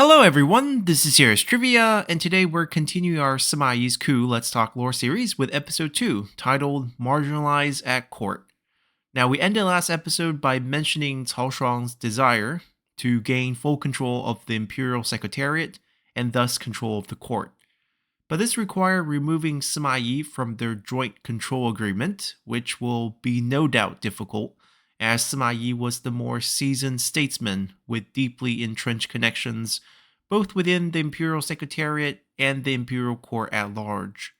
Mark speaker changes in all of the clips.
Speaker 1: Hello everyone, this is Serious Trivia, and today we're continuing our Sima Yi's Coup Let's Talk Lore series with episode 2, titled Marginalized at Court. Now, we ended last episode by mentioning Cao Shuang's desire to gain full control of the Imperial Secretariat and thus control of the court. But this required removing Sima Yi from their joint control agreement, which will be no doubt difficult, as Sima Yi was the more seasoned statesman with deeply entrenched connections both within the Imperial Secretariat and the Imperial Court at large.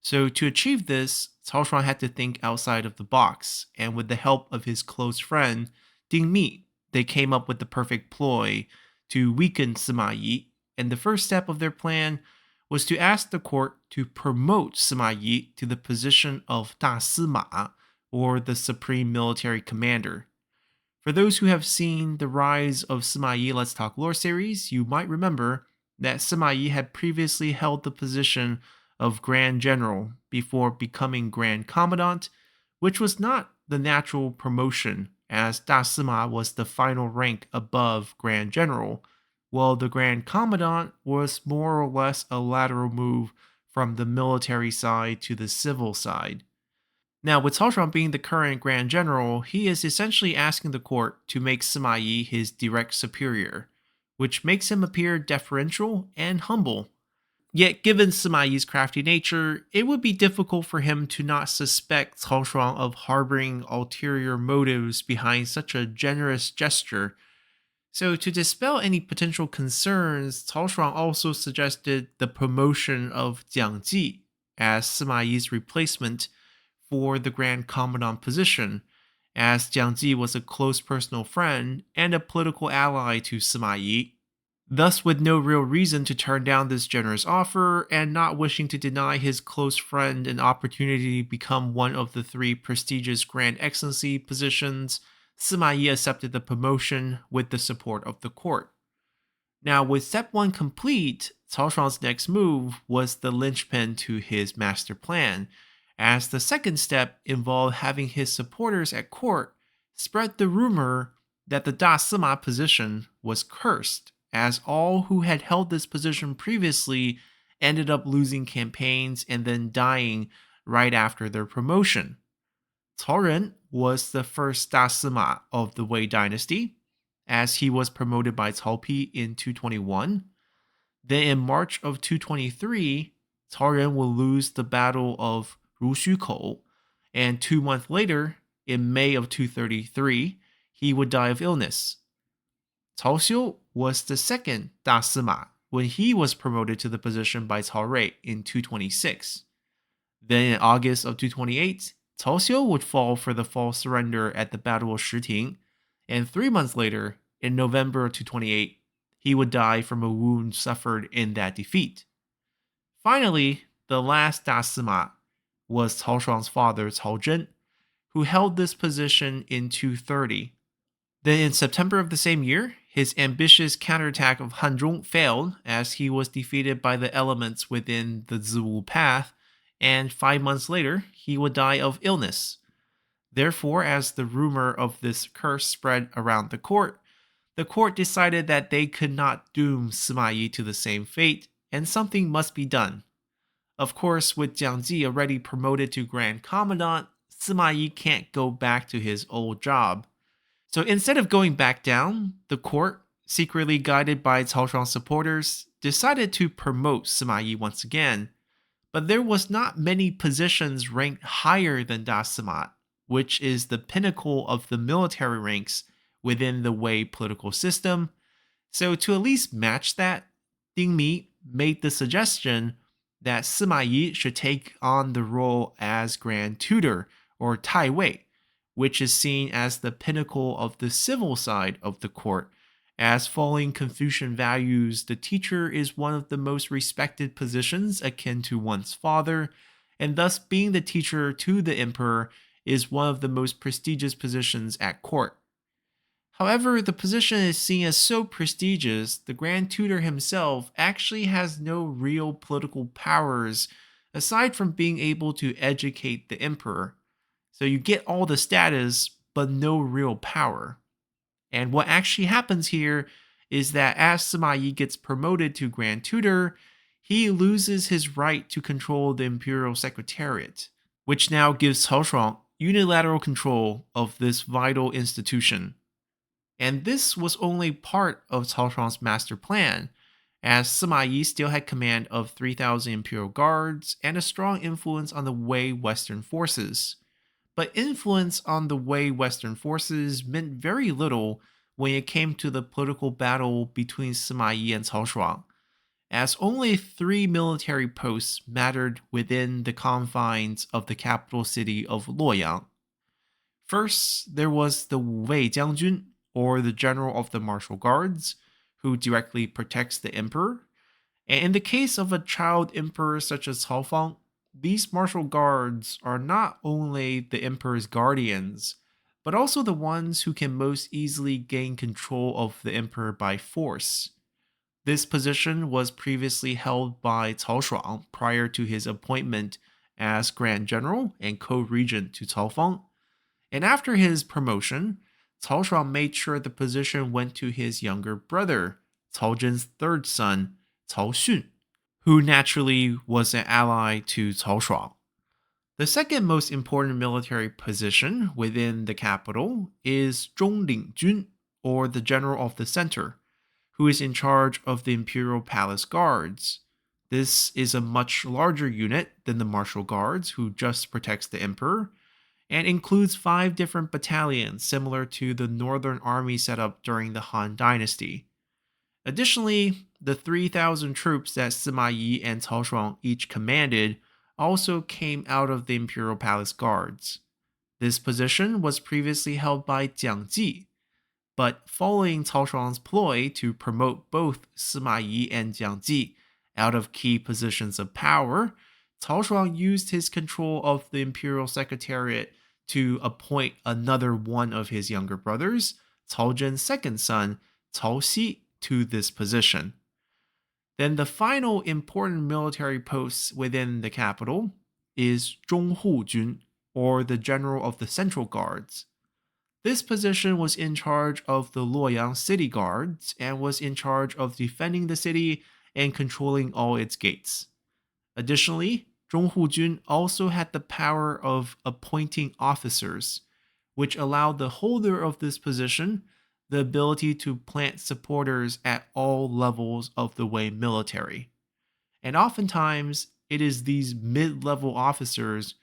Speaker 1: So, to achieve this, Cao Shuang had to think outside of the box, and with the help of his close friend, Ding Mi, they came up with the perfect ploy to weaken Sima Yi, and the first step of their plan was to ask the court to promote Sima Yi to the position of Da Sima, or the Supreme Military Commander. For those who have seen the Rise of Sima Yi Let's Talk Lore series, you might remember that Sima Yi had previously held the position of Grand General before becoming Grand Commandant, which was not the natural promotion, as Da Sima was the final rank above Grand General, while the Grand Commandant was more or less a lateral move from the military side to the civil side. Now, with Cao Shuang being the current Grand General, he is essentially asking the court to make Sima Yi his direct superior, which makes him appear deferential and humble. Yet, given Sima Yi's crafty nature, it would be difficult for him to not suspect Cao Shuang of harboring ulterior motives behind such a generous gesture. So, to dispel any potential concerns, Cao Shuang also suggested the promotion of Jiang Ji as Sima Yi's replacement for the Grand Commandant position, as Jiang Ji was a close personal friend and a political ally to Sima Yi. Thus, with no real reason to turn down this generous offer and not wishing to deny his close friend an opportunity to become one of the three prestigious Grand Excellency positions, Sima Yi accepted the promotion with the support of the court. Now, with step 1 complete, Cao Shuang's next move was the linchpin to his master plan, as the second step involved having his supporters at court spread the rumor that the Da Sima position was cursed, as all who had held this position previously ended up losing campaigns and then dying right after their promotion. Cao Ren was the first Da Sima of the Wei dynasty, as he was promoted by Cao Pi in 221. Then in March of 223, Cao Ren will lose the Battle of Rushukou, and 2 months later, in May of 233, he would die of illness. Cao Xiu was the second Da Sima when he was promoted to the position by Cao Rui in 226. Then in August of 228, Cao Xiu would fall for the false surrender at the Battle of Shiting, and 3 months later, in November of 228, he would die from a wound suffered in that defeat. Finally, the last Da Sima was Cao Shuang's father, Cao Zhen, who held this position in 230. Then in September of the same year, his ambitious counterattack of Hanzhong failed as he was defeated by the elements within the Ziwu path, and 5 months later, he would die of illness. Therefore, as the rumor of this curse spread around the court decided that they could not doom Sima Yi to the same fate, and something must be done. Of course, with Jiang Ji already promoted to Grand Commandant, Sima Yi can't go back to his old job. So instead of going back down, the court, secretly guided by Cao Shuang's supporters, decided to promote Sima Yi once again. But there was not many positions ranked higher than Da Sima, which is the pinnacle of the military ranks within the Wei political system. So to at least match that, Ding Mi made the suggestion that Sima Yi should take on the role as Grand Tutor, or Tai Wei, which is seen as the pinnacle of the civil side of the court. As following Confucian values, the teacher is one of the most respected positions akin to one's father, and thus being the teacher to the emperor is one of the most prestigious positions at court. However, the position is seen as so prestigious, the Grand Tutor himself actually has no real political powers aside from being able to educate the emperor. So you get all the status, but no real power. And what actually happens here is that as Sima Yi gets promoted to Grand Tutor, he loses his right to control the Imperial Secretariat, which now gives Cao Shuang unilateral control of this vital institution. And this was only part of Cao Shuang's master plan, as Sima Yi still had command of 3,000 Imperial Guards and a strong influence on the Wei Western forces. But influence on the Wei Western forces meant very little when it came to the political battle between Sima Yi and Cao Shuang, as only 3 military posts mattered within the confines of the capital city of Luoyang. First, there was the Wei Jiangjun, or the general of the martial guards, who directly protects the emperor. And in the case of a child emperor such as Cao Fang, these martial guards are not only the emperor's guardians, but also the ones who can most easily gain control of the emperor by force. This position was previously held by Cao Shuang prior to his appointment as Grand General and co-regent to Cao Fang. And after his promotion, Cao Shuang made sure the position went to his younger brother, Cao Zhen's third son, Cao Xun, who naturally was an ally to Cao Shuang. The second most important military position within the capital is Zhonglingjun, or the general of the center, who is in charge of the Imperial Palace Guards. This is a much larger unit than the Martial Guards, who just protects the emperor, and includes 5 different battalions similar to the Northern Army setup during the Han Dynasty. Additionally, the 3,000 troops that Sima Yi and Cao Shuang each commanded also came out of the Imperial Palace Guards. This position was previously held by Jiang Ji, but following Cao Shuang's ploy to promote both Sima Yi and Jiang Ji out of key positions of power, Cao Shuang used his control of the Imperial Secretariat to appoint another one of his younger brothers, Cao Zhen's second son, Cao Xi, to this position. Then the final important military post within the capital is Zhonghujun, or the general of the Central Guards. This position was in charge of the Luoyang city guards and was in charge of defending the city and controlling all its gates. Additionally, Zhonghujun also had the power of appointing officers, which allowed the holder of this position the ability to plant supporters at all levels of the Wei military. And oftentimes, it is these mid level officers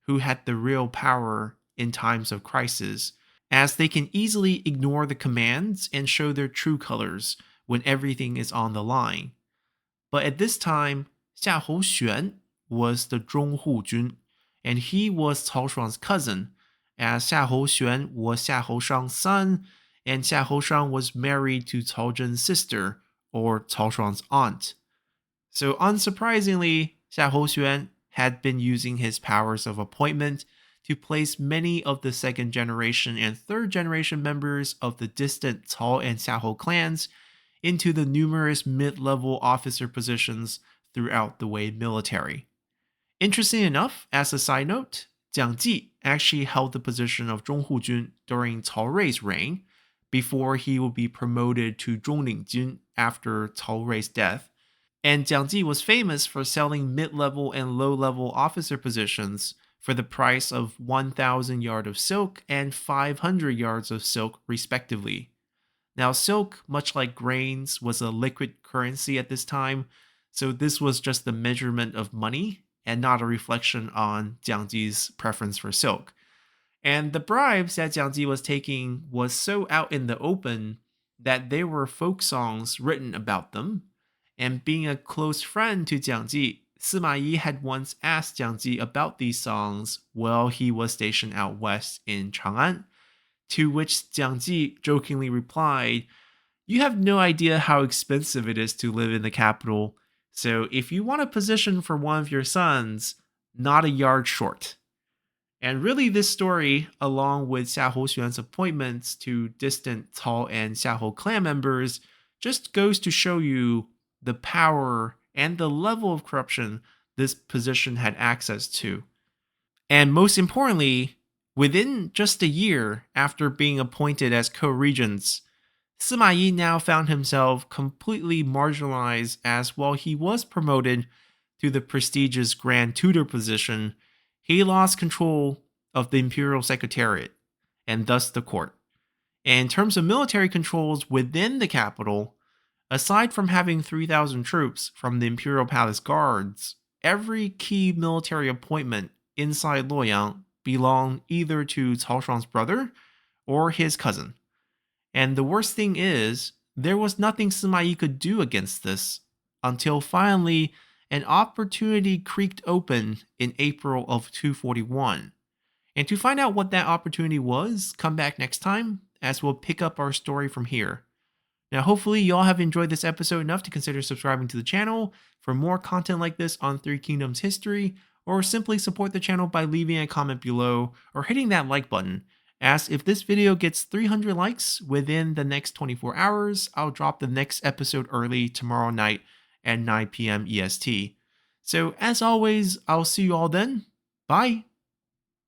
Speaker 1: who had the real power in times of crisis, as they can easily ignore the commands and show their true colors when everything is on the line. But at this time, Xiahou Xuan was the Zhonghujun, and he was Cao Shuang's cousin, as Xiahou Xuan was Xiahou Shang's son, and Xiahou Shang was married to Cao Zhen's sister, or Cao Shuang's aunt. So unsurprisingly, Xiahou Xuan had been using his powers of appointment to place many of the second generation and third generation members of the distant Cao and Xiahou clans into the numerous mid-level officer positions throughout the Wei military. Interesting enough, as a side note, Jiang Ji actually held the position of Zhonghujun during Cao Rui's reign, before he would be promoted to Zhonglingjun after Cao Rui's death. And Jiang Ji was famous for selling mid-level and low-level officer positions for the price of 1,000 yards of silk and 500 yards of silk, respectively. Now, silk, much like grains, was a liquid currency at this time, so this was just the measurement of money and not a reflection on Jiang Ji's preference for silk. And the bribes that Jiang Ji was taking was so out in the open that there were folk songs written about them. And being a close friend to Jiang Ji, Sima Yi had once asked Jiang Ji about these songs while he was stationed out west in Chang'an, to which Jiang Ji jokingly replied, "You have no idea how expensive it is to live in the capital, so if you want a position for one of your sons, not a yard short." And really, this story, along with Xiahou Xuan's appointments to distant Cao and Xiahou clan members, just goes to show you the power and the level of corruption this position had access to. And most importantly, within just a year after being appointed as co-regents, Sima Yi now found himself completely marginalized as while he was promoted to the prestigious Grand Tutor position, he lost control of the Imperial Secretariat and thus the court. And in terms of military controls within the capital, aside from having 3,000 troops from the Imperial Palace Guards, every key military appointment inside Luoyang belonged either to Cao Shuang's brother or his cousin. And the worst thing is, there was nothing Sima Yi could do against this until finally an opportunity creaked open in April of 241. And to find out what that opportunity was, come back next time as we'll pick up our story from here. Now, hopefully, y'all have enjoyed this episode enough to consider subscribing to the channel for more content like this on Three Kingdoms history, or simply support the channel by leaving a comment below or hitting that like button. As if this video gets 300 likes within the next 24 hours, I'll drop the next episode early tomorrow night at 9 p.m. EST. So, as always, I'll see you all then. Bye!